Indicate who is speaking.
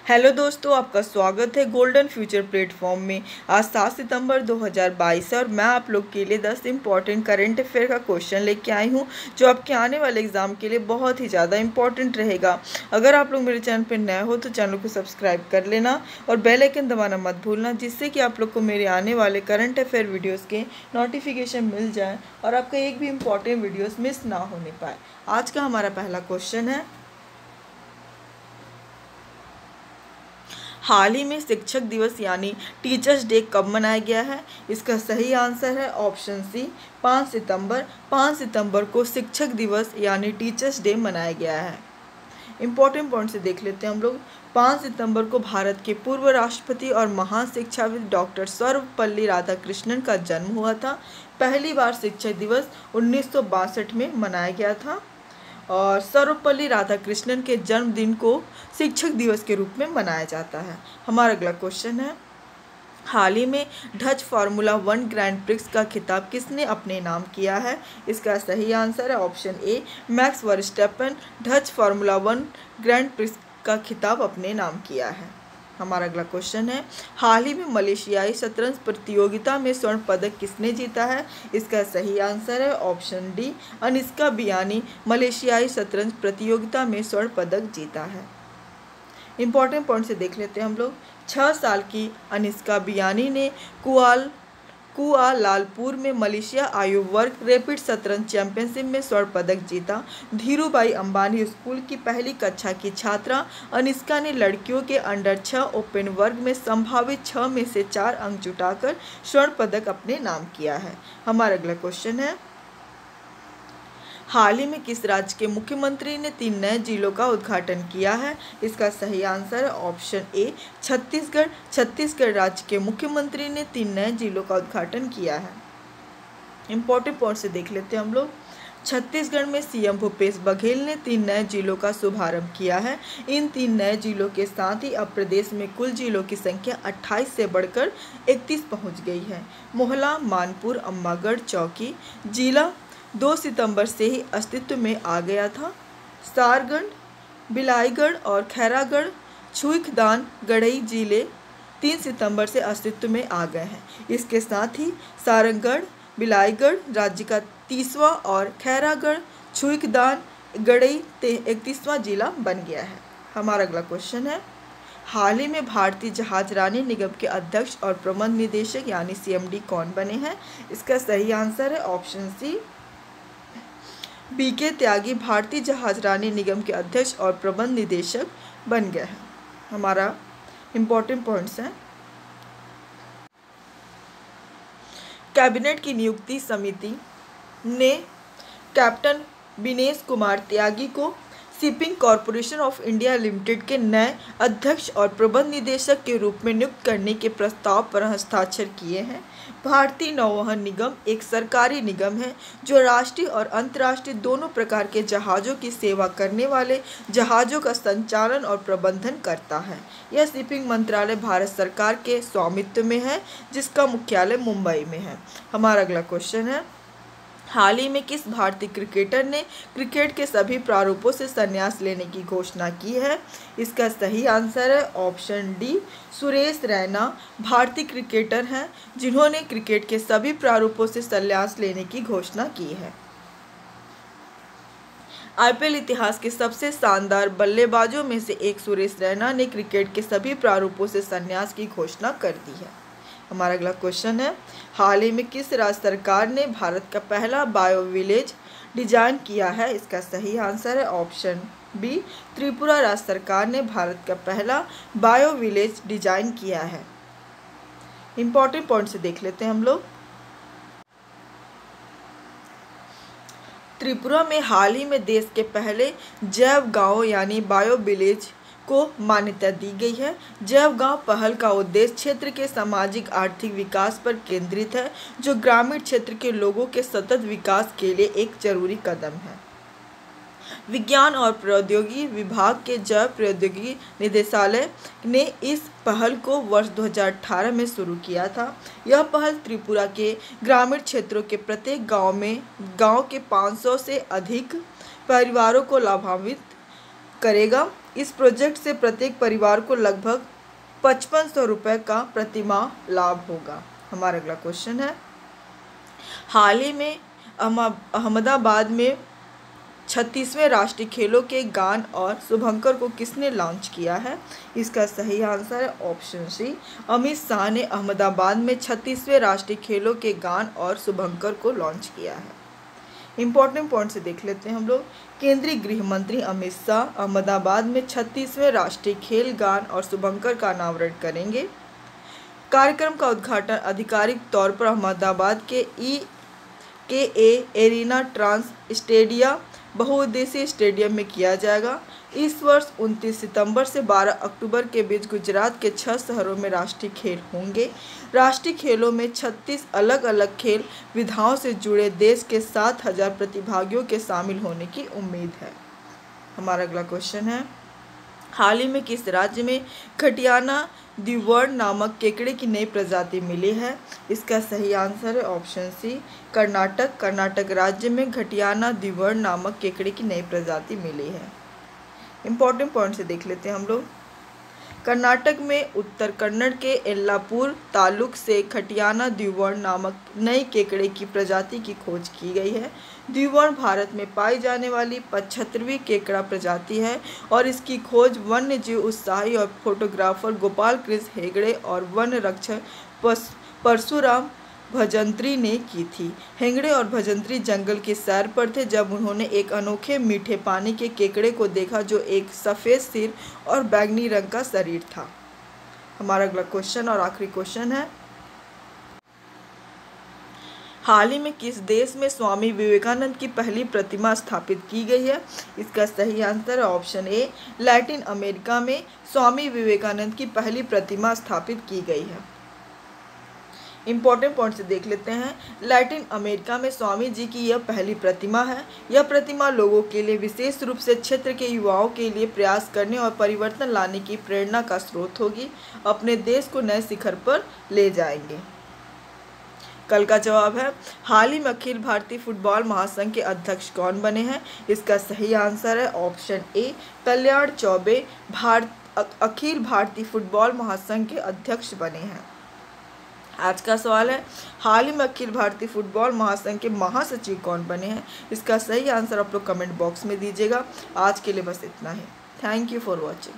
Speaker 1: Hello दोस्तों, आपका स्वागत है गोल्डन फ्यूचर प्लेटफॉर्म में। आज 7 सितंबर 2022 है और मैं आप लोग के लिए 10 इंपॉर्टेंट करंट अफेयर का क्वेश्चन लेके आई हूँ जो आपके आने वाले एग्जाम के लिए बहुत ही ज़्यादा इंपॉर्टेंट रहेगा। अगर आप लोग मेरे चैनल पर नए हो तो चैनल को सब्सक्राइब कर लेना और बेल आइकन दबाना मत भूलना, जिससे कि आप लोग को मेरे आने वाले करंट अफेयर वीडियोज़ के नोटिफिकेशन मिल जाए और आपका एक भी इंपॉर्टेंट वीडियोज़ मिस ना होने पाए। आज का हमारा पहला क्वेश्चन है, हाल ही में शिक्षक दिवस यानी टीचर्स डे कब मनाया गया है? इसका सही आंसर है ऑप्शन सी 5 सितंबर। 5 सितंबर को शिक्षक दिवस यानी टीचर्स डे मनाया गया है। इम्पोर्टेंट पॉइंट से देख लेते हैं हम लोग। 5 सितंबर को भारत के पूर्व राष्ट्रपति और महान शिक्षाविद डॉक्टर सर्वपल्ली राधाकृष्णन का जन्म हुआ था। पहली बार शिक्षक दिवस 1962 में मनाया गया था और सर्वपल्ली राधाकृष्णन के जन्मदिन को शिक्षक दिवस के रूप में मनाया जाता है। हमारा अगला क्वेश्चन है, हाल ही में डच फार्मूला 1 ग्रैंड प्रिक्स का खिताब किसने अपने नाम किया है? इसका सही आंसर है option A max Verstappen. Dutch formula 1 grand prix का खिताब अपने नाम किया है। हमारा अगला क्वेश्चन है, हाल ही में मलेशियाई शतरंज प्रतियोगिता में स्वर्ण पदक किसने जीता है? इसका सही आंसर है ऑप्शन डी अनिष्का बियानी। मलेशियाई शतरंज प्रतियोगिता में स्वर्ण पदक जीता है। इंपॉर्टेंट पॉइंट से देख लेते हैं हम लोग। 6 साल की अनिष्का बियानी ने कुआलालंपुर में मलेशिया आयु वर्ग रैपिड शतरंज चैंपियनशिप में स्वर्ण पदक जीता। धीरूभाई अंबानी स्कूल की पहली कक्षा की छात्रा अनिष्का ने लड़कियों के अंडर 6 ओपन वर्ग में संभावित 6 में से 4 अंक जुटाकर स्वर्ण पदक अपने नाम किया है। हमारा अगला क्वेश्चन है, हाल ही में किस राज्य के मुख्यमंत्री ने 3 नए जिलों का उद्घाटन किया है? इसका सही आंसर है ऑप्शन ए छत्तीसगढ़। छत्तीसगढ़ राज्य के मुख्यमंत्री ने 3 नए जिलों का उद्घाटन किया है। इंपॉर्टेंट पॉइंट से देख लेते हैं हम लोग। छत्तीसगढ़ में सीएम भूपेश बघेल ने 3 नए जिलों का शुभारंभ किया है। इन 3 नए जिलों के साथ ही अब प्रदेश में कुल जिलों की संख्या 28 से बढ़कर 31 पहुंच गई है। मोहला, मानपुर, अम्बागढ़, चौकी जिला 2 सितंबर से ही अस्तित्व में आ गया था। सारगढ़, बिलाईगढ़ और खैरागढ़, छुईखदान, गढ़ई जिले 3 सितंबर से अस्तित्व में आ गए हैं। इसके साथ ही सारंगढ़, बिलाईगढ़ राज्य का 30वां और खैरागढ़, छुईखदान, गढ़ई 31वां जिला बन गया है। हमारा अगला क्वेश्चन है, हाल ही में भारतीय जहाजरानी निगम के अध्यक्ष और प्रबंध निदेशक यानी सीएमडी कौन बने हैं? इसका सही आंसर है ऑप्शन सी बीके त्यागी भारतीय जहाजरानी निगम के अध्यक्ष और प्रबंध निदेशक बन गए हैं। हमारा इंपॉर्टेंट पॉइंट्स हैं, कैबिनेट की नियुक्ति समिति ने कैप्टन बिनेश कुमार त्यागी को shipping corporation of India limited के नए अध्यक्ष और प्रबंध निदेशक के रूप में नियुक्त करने के प्रस्ताव पर हस्ताक्षर किए हैं। भारतीय नौवहन निगम एक सरकारी निगम है जो राष्ट्रीय और अंतर्राष्ट्रीय दोनों प्रकार के जहाज़ों की सेवा करने वाले जहाज़ों का संचालन और प्रबंधन करता है। यह शिपिंग मंत्रालय भारत सरकार के स्वामित्व में है, जिसका मुख्यालय मुंबई में है। हमारा अगला क्वेश्चन है, हाल ही में किस भारतीय क्रिकेटर ने क्रिकेट के सभी प्रारूपों से संन्यास लेने की घोषणा की है? इसका सही आंसर है ऑप्शन डी सुरेश रैना। भारतीय क्रिकेटर हैं जिन्होंने क्रिकेट के सभी प्रारूपों से संन्यास लेने की घोषणा की है। आईपीएल इतिहास के सबसे शानदार बल्लेबाजों में से एक सुरेश रैना ने क्रिकेट के सभी प्रारूपों से संन्यास की घोषणा कर दी है। हमारा अगला क्वेश्चन है, हाल ही में किस राज्य सरकार ने भारत का पहला बायो विलेज डिजाइन किया है? इसका सही आंसर है ऑप्शन बी त्रिपुरा राज्य सरकार ने भारत का पहला बायो विलेज डिजाइन किया है। इंपॉर्टेंट पॉइंट से देख लेते हैं हम लोग। त्रिपुरा में हाल ही में देश के पहले जैव गांव यानी बायो विलेज को मान्यता दी गई है। जैव गांव पहल का उद्देश्य क्षेत्र के सामाजिक आर्थिक विकास पर केंद्रित है, जो ग्रामीण क्षेत्र के लोगों के सतत विकास के लिए एक जरूरी कदम है। विज्ञान और प्रौद्योगिकी विभाग के जैव प्रौद्योगिकी निदेशालय ने इस पहल को वर्ष 2018 में शुरू किया था। यह पहल त्रिपुरा के ग्रामीण क्षेत्रों के प्रत्येक गांव के 500 से अधिक परिवारों को लाभान्वित करेगा। इस प्रोजेक्ट से प्रत्येक परिवार को लगभग 5500 रुपये का प्रतिमाह लाभ होगा। हमारा अगला क्वेश्चन है, हाल ही में अहमदाबाद में 36वें राष्ट्रीय खेलों के गान और शुभंकर को किसने लॉन्च किया है? इसका सही आंसर है ऑप्शन सी, अमित शाह ने अहमदाबाद में 36वें राष्ट्रीय खेलों के गान और शुभंकर को लॉन्च किया है। इंपॉर्टेंट पॉइंट से देख लेते हैं हम लोग। केंद्रीय गृह मंत्री अमित शाह अहमदाबाद में 36वें राष्ट्रीय खेल गान और शुभंकर का अनावरण करेंगे। कार्यक्रम का उद्घाटन आधिकारिक तौर पर अहमदाबाद के एरिना ट्रांस स्टेडिया बहुउद्देशीय स्टेडियम में किया जाएगा। इस वर्ष 29 सितंबर से 12 अक्टूबर के बीच गुजरात के 6 शहरों में राष्ट्रीय खेल होंगे। राष्ट्रीय खेलों में 36 अलग अलग खेल विधाओं से जुड़े देश के 7000 प्रतिभागियों के शामिल होने की उम्मीद है। हमारा अगला क्वेश्चन है, हाल ही में किस राज्य में खटियाना द्विवर्ण नामक केकड़े की नई प्रजाति मिली है? इसका सही आंसर है ऑप्शन सी, कर्नाटक। कर्नाटक राज्य में खटियाना द्विवर्ण नामक केकड़े की नई प्रजाति मिली है। इंपॉर्टेंट पॉइंट से देख लेते हैं हम लोग। कर्नाटक में उत्तर कन्नड़ के येल्लापुर तालुक से खटियाना द्विवर्ण नामक नई केकड़े की प्रजाति की खोज की गई है। द्विवर्ण भारत में पाई जाने वाली 75वीं केकड़ा प्रजाति है और इसकी खोज वन्य जीव उत्साही और फोटोग्राफर गोपाल कृष्ण हेगड़े और वन रक्षक परशुराम भजंत्री ने की थी। हेगड़े और भजंत्री जंगल की सैर पर थे जब उन्होंने एक अनोखे मीठे पानी के केकड़े को देखा जो एक सफ़ेद सिर और बैंगनी रंग का शरीर था। हमारा अगला क्वेश्चन और आखिरी क्वेश्चन है, हाल ही में किस देश में स्वामी विवेकानंद की पहली प्रतिमा स्थापित की गई है? इसका सही आंसर है ऑप्शन ए, लैटिन अमेरिका में स्वामी विवेकानंद की पहली प्रतिमा स्थापित की गई है। इंपॉर्टेंट पॉइंट से देख लेते हैं। लैटिन अमेरिका में स्वामी जी की यह पहली प्रतिमा है। यह प्रतिमा लोगों के लिए, विशेष रूप से क्षेत्र के युवाओं के लिए प्रयास करने और परिवर्तन लाने की प्रेरणा का स्रोत होगी, अपने देश को नए शिखर पर ले जाएंगे। कल का जवाब है, हाल ही में अखिल भारतीय फुटबॉल महासंघ के अध्यक्ष कौन बने हैं? इसका सही आंसर है option A, Kalyan Choubey Akhil Bharatiya football महासंघ के अध्यक्ष बने हैं। आज का सवाल है, हाल ही में अखिल भारतीय फुटबॉल महासंघ के महासचिव कौन बने हैं? इसका सही आंसर आप लोग कमेंट बॉक्स में दीजिएगा। आज के लिए बस इतना ही। Thank you for watching.